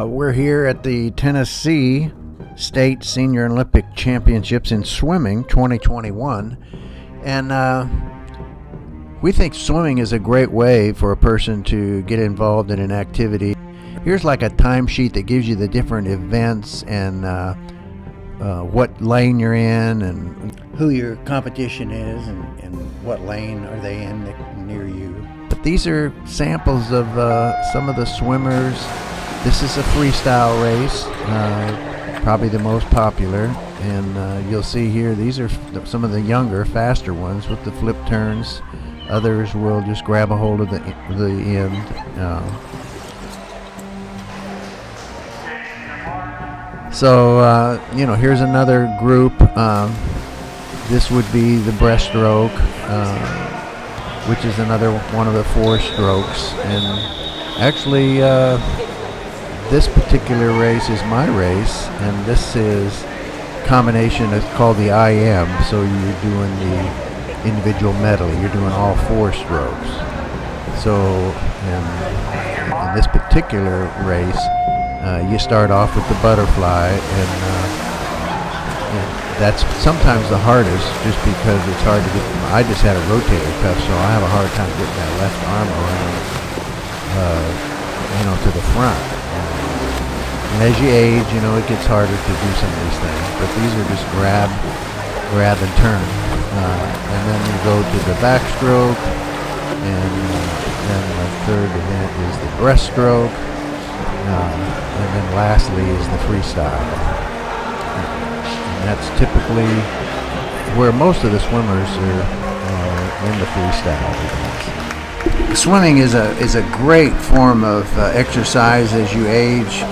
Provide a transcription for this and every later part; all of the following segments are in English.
We're here at the Tennessee State Senior Olympic Championships in Swimming 2021, and we think swimming is a great way for a person to get involved in an activity. Here's like a timesheet that gives you the different events and what lane you're in and who your competition is and what lane are they in near you. But these are samples of some of the swimmers. This is a freestyle race, probably the most popular, and you'll see here these are some of the younger, faster ones with the flip turns. Others will just grab a hold of the end. Here's another group. This would be the breaststroke, which is another one of the 4 strokes. And actually, this particular race is my race, and this is combination. It's called the IM. So you're doing the individual medley. You're doing all 4 strokes. So, in this particular race, you start off with the butterfly, and that's sometimes the hardest, just because it's hard to get. I just had a rotator cuff, so I have a hard time getting that left arm around, to the front. And as you age, it gets harder to do some of these things. But these are just grab and turn, and then you go to the backstroke, and then the third event is the breaststroke. And then lastly is the freestyle. And that's typically where most of the swimmers are in the freestyle events. Swimming is a great form of exercise as you age,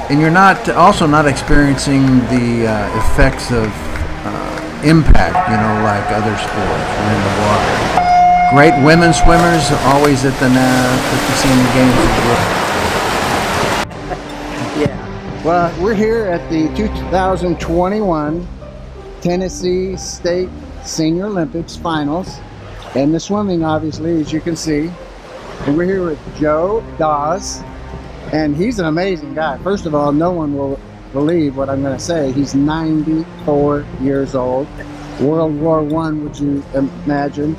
and you're also not experiencing the effects of impact, like other sports. You're in the water. Great women swimmers always at the senior games as well. Well, we're here at the 2021 Tennessee State Senior Olympics Finals, and the swimming, obviously, as you can see. And we're here with Joe Daws, and he's an amazing guy. First of all, no one will believe what I'm going to say. He's 94 years old. World War I, would you imagine?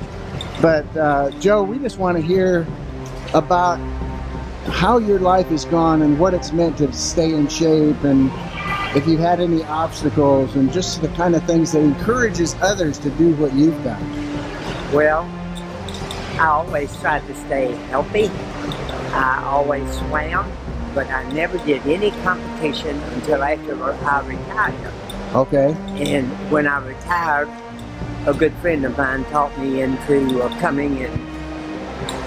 But Joe, we just want to hear about how your life has gone and what it's meant to stay in shape, and if you've had any obstacles, and just the kind of things that encourages others to do what you've done. Well, I always tried to stay healthy. I always swam, but I never did any competition until after I retired. Okay. And when I retired, a good friend of mine taught me into coming and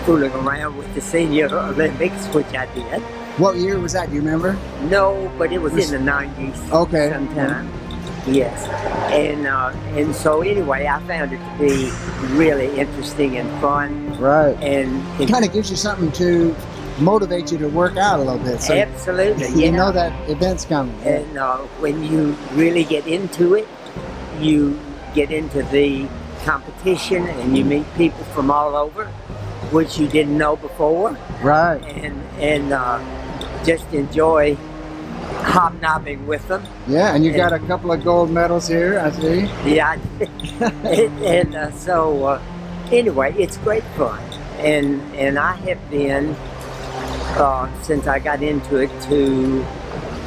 fooling around with the Senior Olympics, which I did. What year was that? Do you remember? No, but it was in the 90s. Okay. Sometime. Yes. And so anyway, I found it to be really interesting and fun. Right. And it kind of gives you something to motivate you to work out a little bit. So absolutely. You know that event's coming. And when you really get into it, you get into the competition and you meet people from all over, which you didn't know before. Right. And just enjoy hobnobbing with them. Yeah, and you got a couple of gold medals here, I see. Yeah. So anyway, it's great fun. And I have been, since I got into it, to,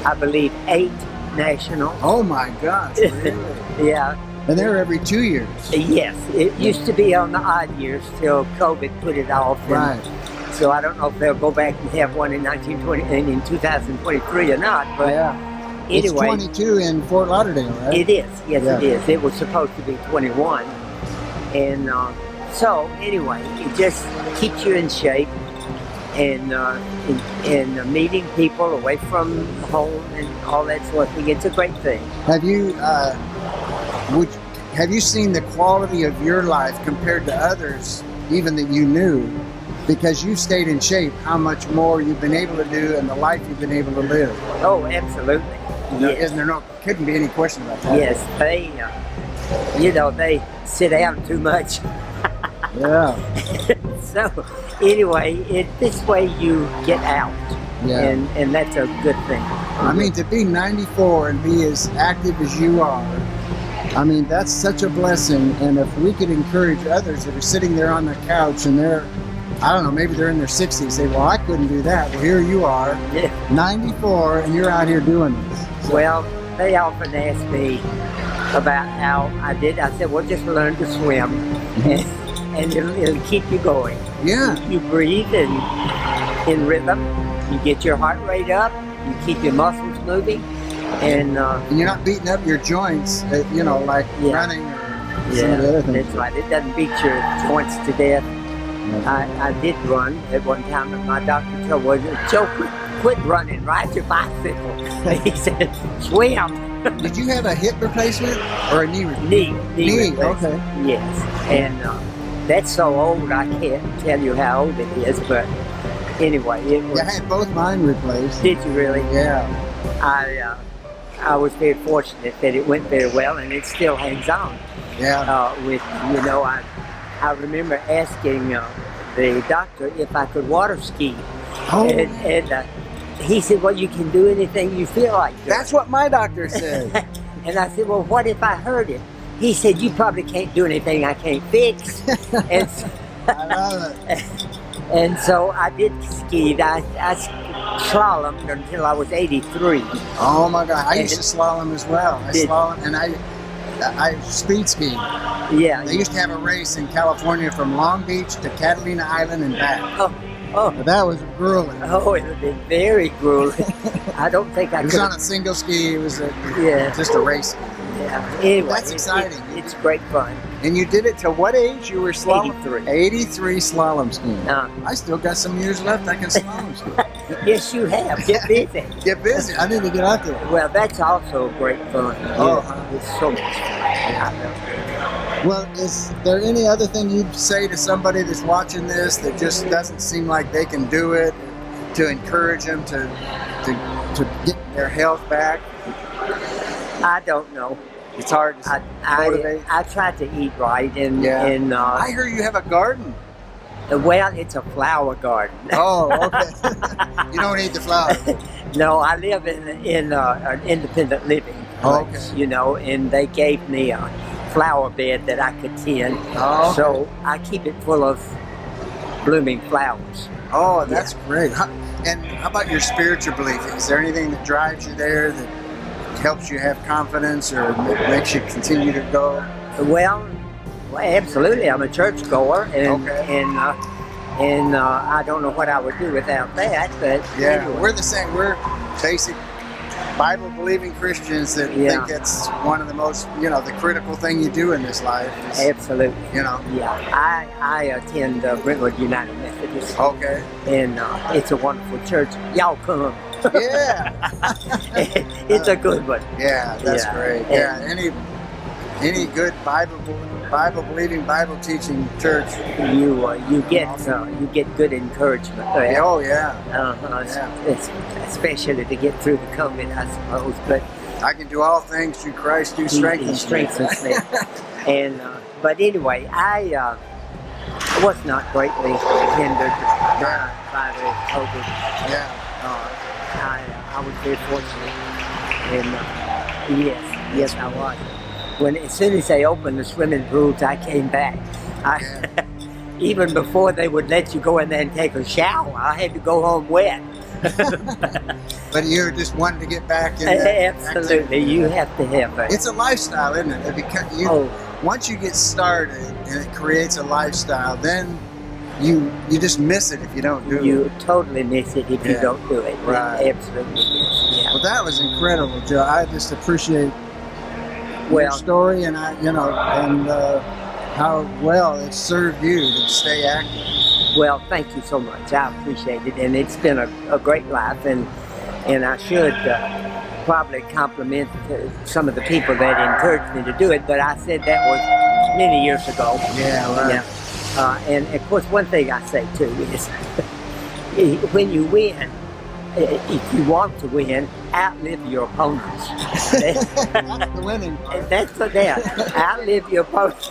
I believe, 8 nationals. Oh my gosh, really? Yeah. And they're every 2 years. Yes, it used to be on the odd years till COVID put it off. Right. So I don't know if they'll go back and have one in 2023 or not. But yeah. Anyway, it's 22 in Fort Lauderdale, right? It is. Yes, yeah. It is. It was supposed to be 21, and so anyway, it just keeps you in shape and meeting people away from home and all that sort of thing. It's a great thing. Have you seen the quality of your life compared to others, even that you knew, because you stayed in shape, how much more you've been able to do and the life you've been able to live? Oh, absolutely. Yes. And couldn't be any question about that. Yes, they sit down too much. Yeah. So anyway, this way you get out Yeah. and that's a good thing. I mean, to be 94 and be as active as you are, I mean, that's such a blessing. And if we could encourage others that are sitting there on the couch and they're, I don't know, maybe they're in their 60s, say, well, I couldn't do that. Well, here you are, Yeah. 94, and you're out here doing this. So, Well, they often ask me about how I did. I said, well, just learn to swim, and it'll keep you going. yeah. You breathe in rhythm. You get your heart rate up. You keep your muscles moving, and And you're not beating up your joints, you know, like Yeah. running or some of the other things. that's right. It doesn't beat your joints to death. I did run at one time, and my doctor told me, Joe, quit running, ride your bicycle. He said, swim. Did you have a hip replacement or a knee replacement? Knee replacement. Okay. Yes, and that's so old I can't tell you how old it is, but anyway, it was. Yeah, I had both mine replaced. Did you really? Yeah. I was very fortunate that it went very well, and it still hangs on. Yeah. I remember asking the doctor if I could water ski, Oh, and he said, "Well, you can do anything you feel like doing." that's what my doctor said. And I said, "Well, what if I hurt it?" He said, "You probably can't do anything I can't fix." and so, I love it. and so I did ski. I slalomed until I was 83. Oh my God, I used to slalom as well. I Did- slalom and I speed skied. Yeah. They used to have a race in California from Long Beach to Catalina Island and back. Oh, But that was grueling. oh, it would be very grueling. I don't think I It was could. on a single ski. It was Yeah. just a race. Yeah. Anyway, That's exciting. It's great fun. And you did it to what age? You were slalom? 83. 83 slalom skiing. I still got some years left. I can slalom ski. Yes, you have. Get busy. Get busy. I need to get out there. Well, that's also great fun. Oh. Yeah, it's so much fun. I love it. Well, is there any other thing you'd say to somebody that's watching this that just doesn't seem like they can do it, to encourage them to get their health back? I don't know. It's hard to motivate. I try to eat right, and Yeah. and I hear you have a garden. well, it's a flower garden. Oh, okay. You don't eat the flowers. No, I live in an independent living Oh, place, okay. you know, and they gave me a flower bed that I could tend. Oh, okay. So I keep it full of blooming flowers. Oh, that's great. And how about your spiritual belief? Is there anything that drives you there that helps you have confidence or makes you continue to go? Well, absolutely. I'm a church goer, and Okay. and I don't know what I would do without that. But Yeah, anyway. we're the same. We're basic Bible-believing Christians that Yeah. think it's one of the most, the critical thing you do in this life. Is, Absolutely. Yeah. I attend Brentwood United Methodist, Okay. and it's a wonderful church. Y'all come. Yeah. It's a good one. Yeah, that's Yeah. great. Yeah. Any good Bible-believing, Bible-teaching church. You get good encouragement. Oh yeah. It's especially to get through the COVID, I suppose. But I can do all things through Christ who he strengthens me. me. And but anyway, I was not greatly hindered by the COVID. Yeah. I was very fortunate, and yes, I was. As soon as they opened the swimming pools, I came back. Even before they would let you go in there and take a shower, I had to go home wet. But you're just wanting to get back in there. Absolutely, you have to have it. It's a lifestyle, isn't it? Once you get started and it creates a lifestyle, then you just miss it if you don't do it. You totally miss it if you don't do it. Right. Absolutely. Yeah. Well, that was incredible, Joe. I just appreciate your story and how well it served you to stay active. Well, thank you so much. I appreciate it, and it's been a great life, and I should probably compliment some of the people that encouraged me to do it, but I said that was many years ago. Yeah, right. And of course, one thing I say too is when you win, if you want to win, outlive your opponents. That's the winning part. That's the outlive your opponents.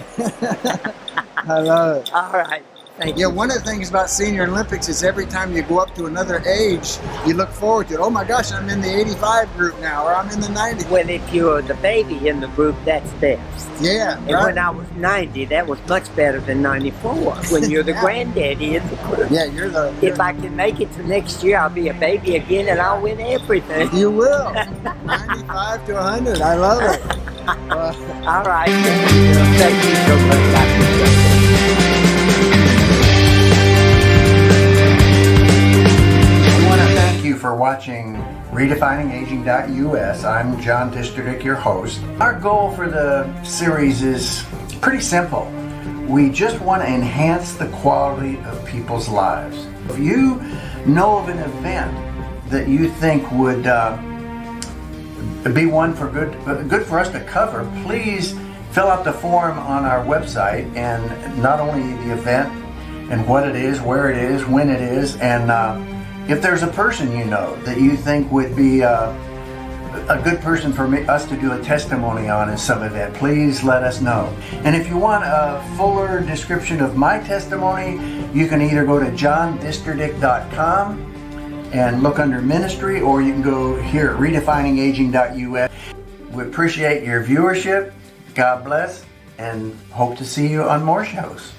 I love it. All right. Thank Yeah, you. one of the things about Senior Olympics is every time you go up to another age, you look forward to it. Oh my gosh, I'm in the 85 group now, or I'm in the 90. Well, if you're the baby in the group, that's best. Yeah, And right. when I was 90, that was much better than 94. When you're the Yeah. granddaddy in the group. Yeah, you're the. If I can make it to next year, I'll be a baby again and I'll win everything. You will. 95 to 100. I love it. All right. Thank you so much. I appreciate it. I want to thank you for watching RedefiningAging.us. I'm John Disterdick, your host. Our goal for the series is pretty simple. We just want to enhance the quality of people's lives. If you know of an event that you think would be one for good for us to cover, please fill out the form on our website, and not only the event and what it is, where it is, when it is, and if there's a person you know that you think would be a good person for us to do a testimony on in some event, please let us know. And if you want a fuller description of my testimony, you can either go to johndisterdick.com and look under ministry, or you can go here at redefiningaging.us. We appreciate your viewership. God bless, and hope to see you on more shows.